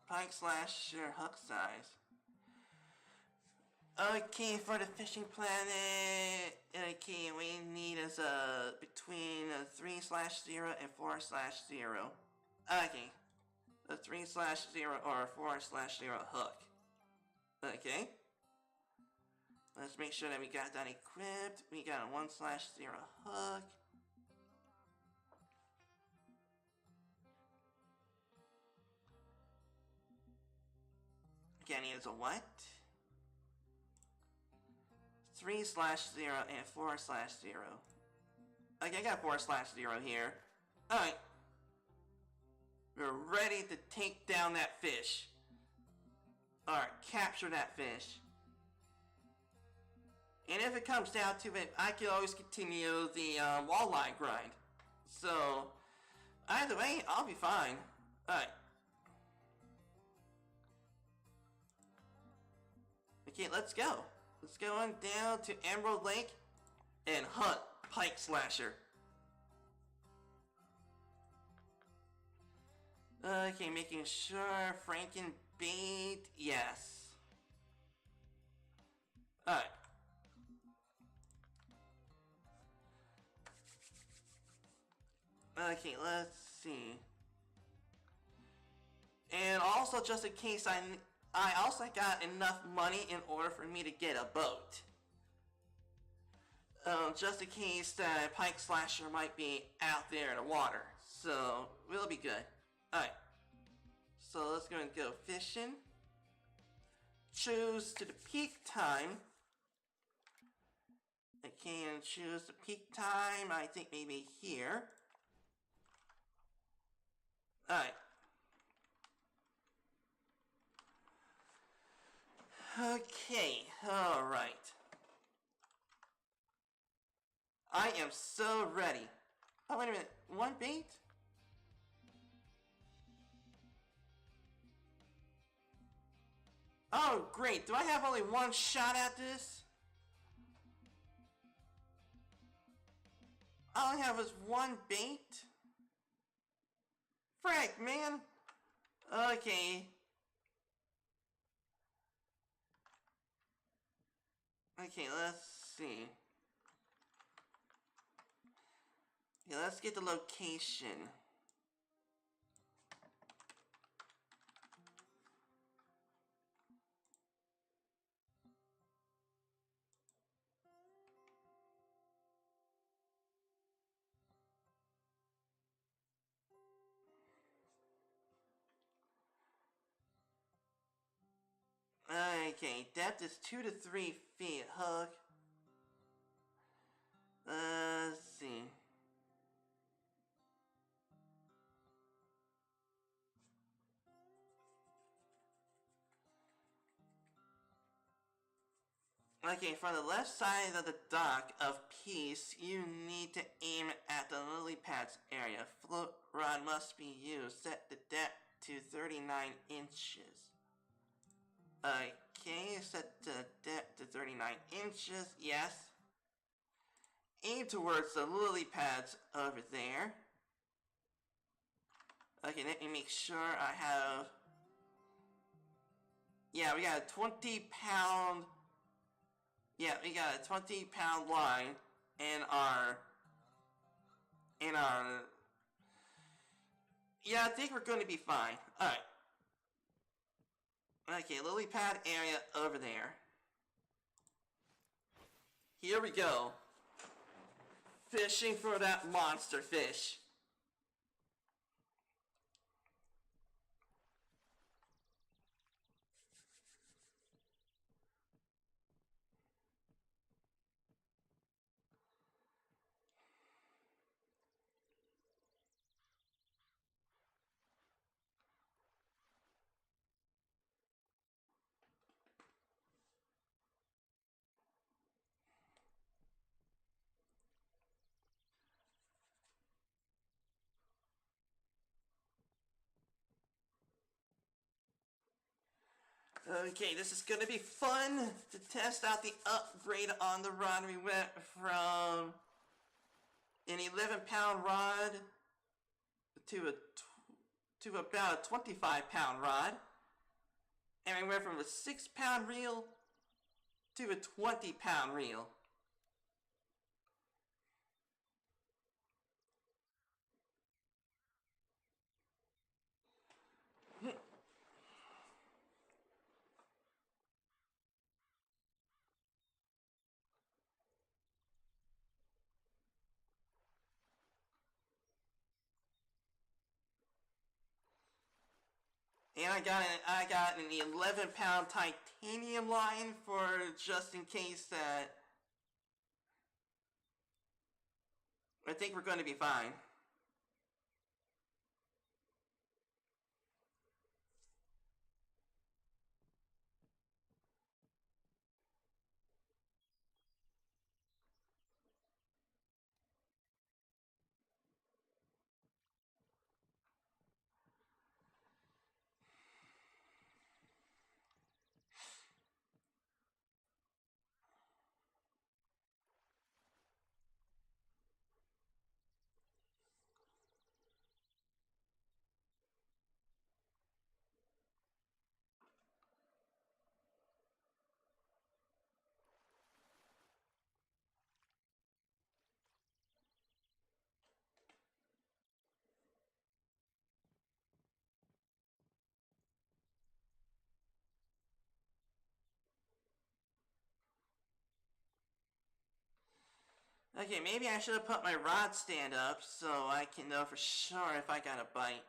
Speaker 1: Pike Slasher hook size. Okay, for the fishing planet, okay, we need is between a 3/0 and 4/0. Okay, a 3/0 or a 4/0 hook. Okay, let's make sure that we got that equipped. We got a 1/0 hook. Okay, I need is a what? 3/0 and 4/0. Okay, I got 4/0 here. Alright. We're ready to take down that fish. Alright, capture that fish. And if it comes down to it, I can always continue the walleye grind. So, either way, I'll be fine. Alright. Okay, let's go. Let's go on down to Emerald Lake and hunt Pike Slasher. Okay, making sure Franken bait, yes. Alright. Okay, let's see. And also, just in case I also got enough money in order for me to get a boat. Just in case that Pike Slasher might be out there in the water. So, we'll be good. Alright. So, let's go and go fishing. Choose to the peak time. I can choose the peak time, I think maybe here. Alright. Okay, alright. I am so ready. Oh, wait a minute. One bait? Oh, great. Do I have only one shot at this? All I have is one bait? Frank, man. Okay. Okay, let's see. Yeah, let's get the location. Okay, depth is 2 to 3 feet. Hook. Let's see. Okay, for the left side of the dock of Peace, you need to aim at the lily pads area. Float rod must be used. Set the depth to 39 inches. Okay, set the depth to 39 inches. Yes. Aim towards the lily pads over there. Okay, let me make sure I have... Yeah, we got a 20-pound... Yeah, we got a 20-pound line in our... Yeah, I think we're going to be fine. Alright. Okay, lily pad area over there. Here we go. Fishing for that monster fish. Okay, this is gonna be fun to test out the upgrade on the rod. We went from an 11-pound rod to about a 25-pound rod, and we went from a 6-pound reel to a 20-pound reel. And I got an 11-pound titanium line for just in case that I think we're going to be fine. Okay, maybe I should have put my rod stand up so I can know for sure if I got a bite.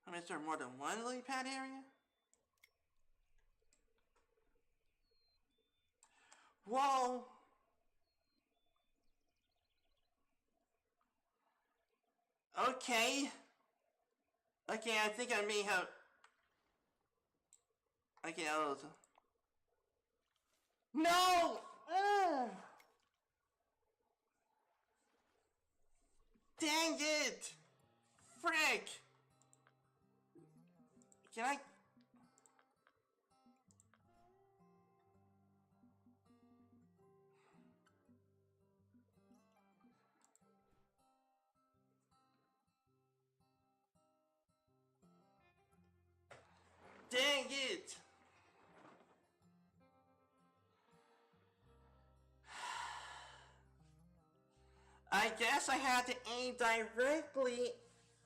Speaker 1: I mean, is there more than one lily pad area? Whoa! Okay. Okay, I think I may have... Okay, I'll... No! Ugh. Dang it! Frick! Can I... Dang it! I guess I had to aim directly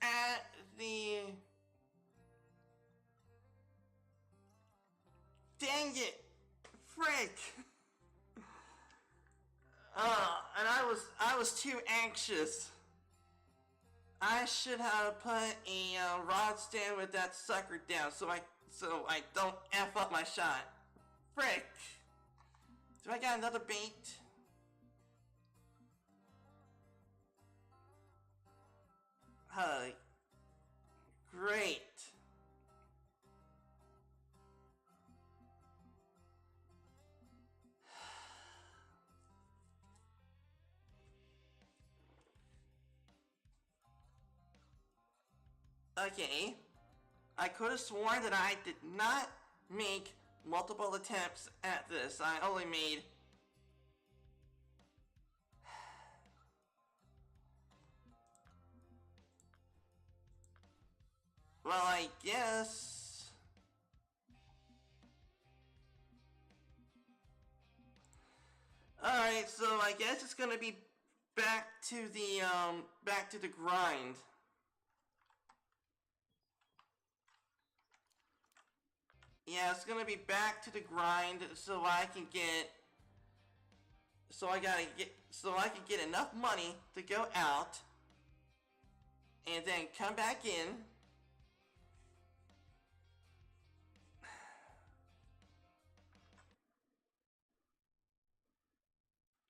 Speaker 1: at the... Dang it! Frick! And I was too anxious. I should have put a rod stand with that sucker down so I don't F up my shot. Frick! Do I got another bait? Great. Okay. I could have sworn that I did not make multiple attempts at this. I only made... Well, I guess... Alright, so I guess it's gonna be back to the grind. Yeah, it's gonna be back to the grind so I can get... So I can get enough money to go out and then come back in.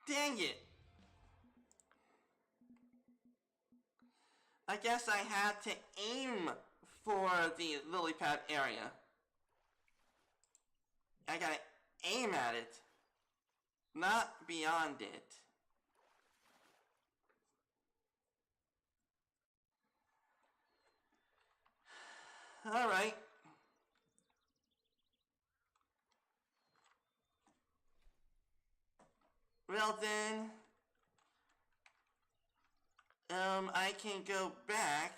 Speaker 1: Dang it! I guess I had to aim for the lily pad area. I gotta aim at it, not beyond it. Alright. Well then, I can go back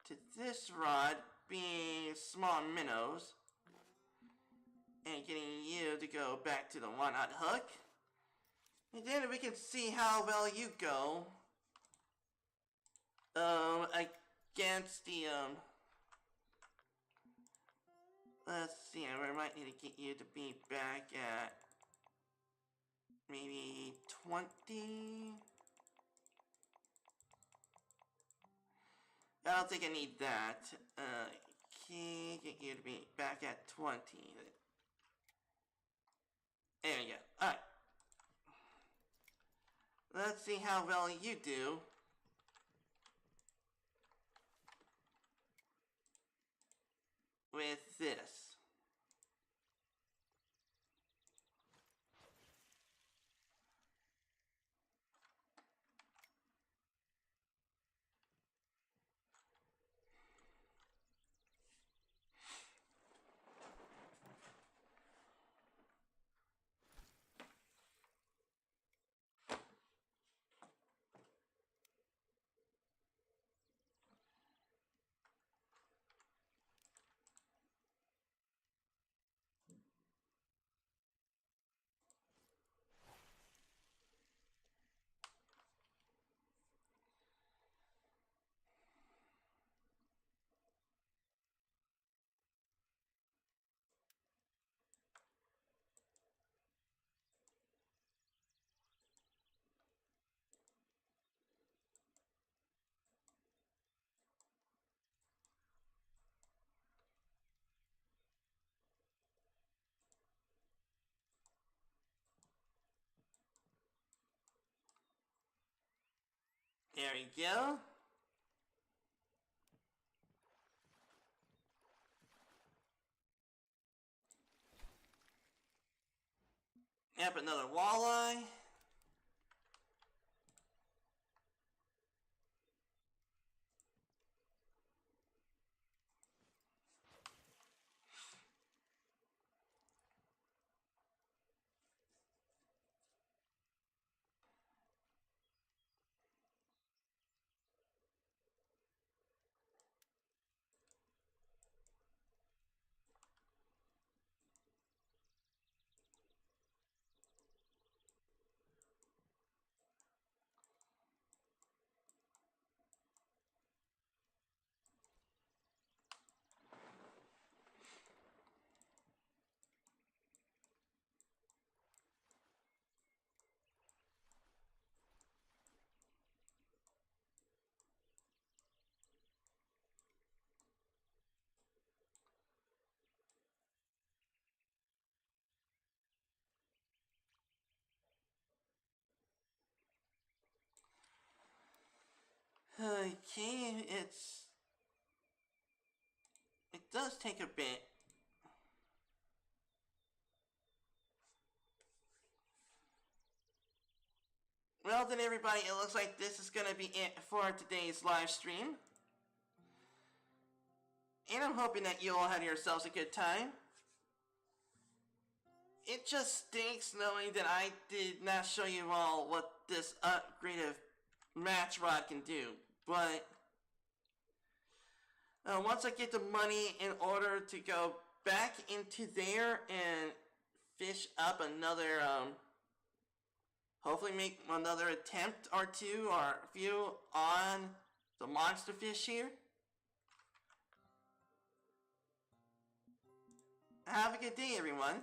Speaker 1: to this rod being small minnows and getting you to go back to the one-knot hook. And then we can see how well you go against the let's see, we might need to get you to be back at maybe 20. I don't think I need that. Can get you to be back at 20. There we go. Alright. Let's see how well you do. With this. There we go. Yep, another walleye. Okay, it does take a bit. Well then everybody, it looks like this is gonna be it for today's live stream. And I'm hoping that you all had yourselves a good time. It just stinks knowing that I did not show you all what this upgraded match rod can do. But once I get the money in order to go back into there and fish up another, hopefully make another attempt or two or a few on the monster fish here. Have a good day, everyone.